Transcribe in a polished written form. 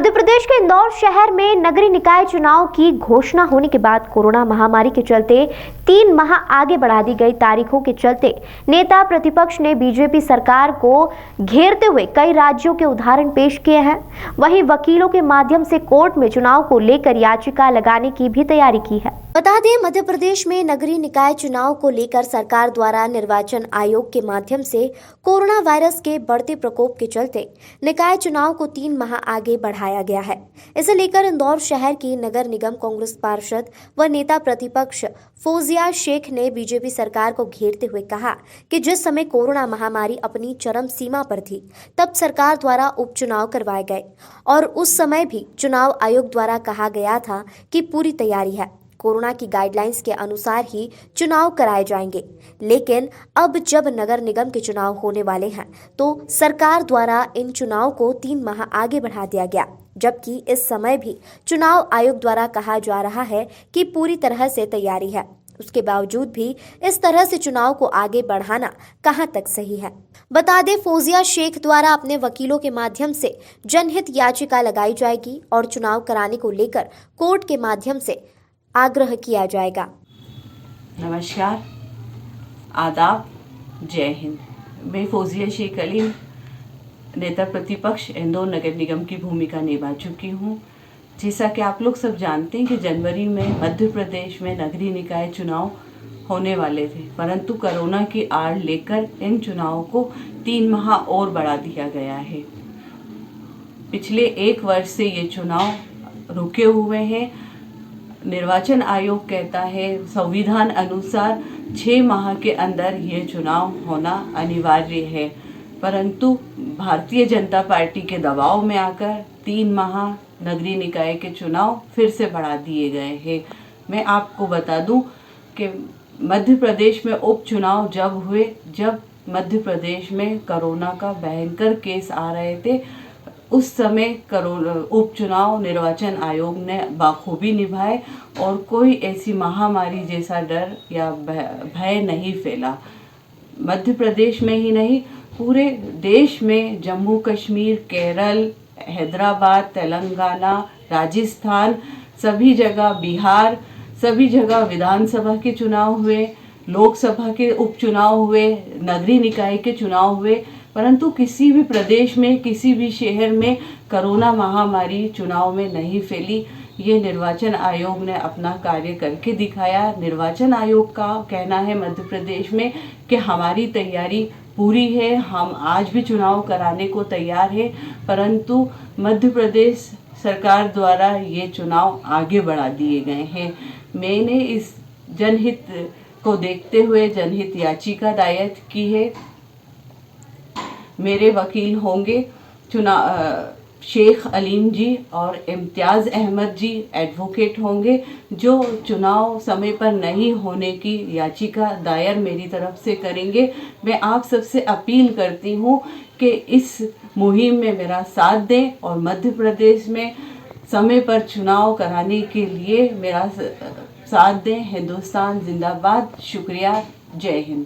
मध्य प्रदेश के इंदौर शहर में नगरीय निकाय चुनाव की घोषणा होने के बाद कोरोना महामारी के चलते 3 माह आगे बढ़ा दी गई तारीखों के चलते नेता प्रतिपक्ष ने बीजेपी सरकार को घेरते हुए कई राज्यों के उदाहरण पेश किए हैं। वहीं वकीलों के माध्यम से कोर्ट में चुनाव को लेकर याचिका लगाने की भी तैयारी की है। बता दें, मध्य प्रदेश में नगरीय निकाय चुनाव को लेकर सरकार द्वारा निर्वाचन आयोग के माध्यम से कोरोना वायरस के बढ़ते प्रकोप के चलते निकाय चुनाव को 3 माह आगे बढ़ाया गया है। इसे लेकर इंदौर शहर की नगर निगम कांग्रेस पार्षद व नेता प्रतिपक्ष फौजिया शेख ने बीजेपी सरकार को घेरते हुए कहा कि जिस समय कोरोना महामारी अपनी चरम सीमा पर थी, तब सरकार द्वारा उपचुनाव करवाए गए और उस समय भी चुनाव आयोग द्वारा कहा गया था कि पूरी तैयारी है, कोरोना की गाइडलाइंस के अनुसार ही चुनाव कराए जाएंगे। लेकिन अब जब नगर निगम के चुनाव होने वाले हैं तो सरकार द्वारा इन चुनाव को 3 माह आगे बढ़ा दिया गया, जबकि इस समय भी चुनाव आयोग द्वारा कहा जा रहा है कि पूरी तरह से तैयारी है। उसके बावजूद भी इस तरह से चुनाव को आगे बढ़ाना कहां तक सही है। बता दें, फौजिया शेख द्वारा अपने वकीलों के माध्यम से जनहित याचिका लगाई जाएगी और चुनाव कराने को लेकर कोर्ट के माध्यम से आग्रह किया जाएगा। नमस्कार, आदाब, जय हिंद। मैं फौजिया शेख अली, नेता प्रतिपक्ष इंदौर नगर निगम की भूमिका निभा चुकी हूँ। जैसा कि आप लोग सब जानते हैं कि जनवरी में मध्य प्रदेश में नगरीय निकाय चुनाव होने वाले थे, परंतु कोरोना की आड़ लेकर इन चुनावों को 3 माह और बढ़ा दिया गया है। पिछले 1 वर्ष से ये चुनाव रुके हुए हैं। निर्वाचन आयोग कहता है संविधान अनुसार 6 माह के अंदर ये चुनाव होना अनिवार्य है, परंतु भारतीय जनता पार्टी के दबाव में आकर 3 माह नगरीय निकाय के चुनाव फिर से बढ़ा दिए गए हैं। मैं आपको बता दूं कि मध्य प्रदेश में उपचुनाव जब हुए, जब मध्य प्रदेश में कोरोना का भयंकर केस आ रहे थे, उस समय उपचुनाव निर्वाचन आयोग ने बाखूबी निभाए और कोई ऐसी महामारी जैसा डर या भय नहीं फैला। मध्य प्रदेश में ही नहीं, पूरे देश में जम्मू कश्मीर, केरल, हैदराबाद, तेलंगाना, राजस्थान, सभी जगह, बिहार, सभी जगह विधानसभा के चुनाव हुए, लोकसभा के उपचुनाव हुए, नगरीय निकाय के चुनाव हुए, परंतु किसी भी प्रदेश में, किसी भी शहर में कोरोना महामारी चुनाव में नहीं फैली। ये निर्वाचन आयोग ने अपना कार्य करके दिखाया। निर्वाचन आयोग का कहना है मध्य प्रदेश में कि हमारी तैयारी पूरी है, हम आज भी चुनाव कराने को तैयार है, परंतु मध्य प्रदेश सरकार द्वारा ये चुनाव आगे बढ़ा दिए गए हैं। मैंने इस जनहित को देखते हुए जनहित याचिका दायर की है। मेरे वकील होंगे शेख अलीम जी और इम्तियाज़ अहमद जी एडवोकेट होंगे, जो चुनाव समय पर नहीं होने की याचिका दायर मेरी तरफ से करेंगे। मैं आप सबसे अपील करती हूँ कि इस मुहिम में मेरा साथ दें और मध्य प्रदेश में समय पर चुनाव कराने के लिए मेरा साथ दें। हिंदुस्तान जिंदाबाद। शुक्रिया, जय हिंद।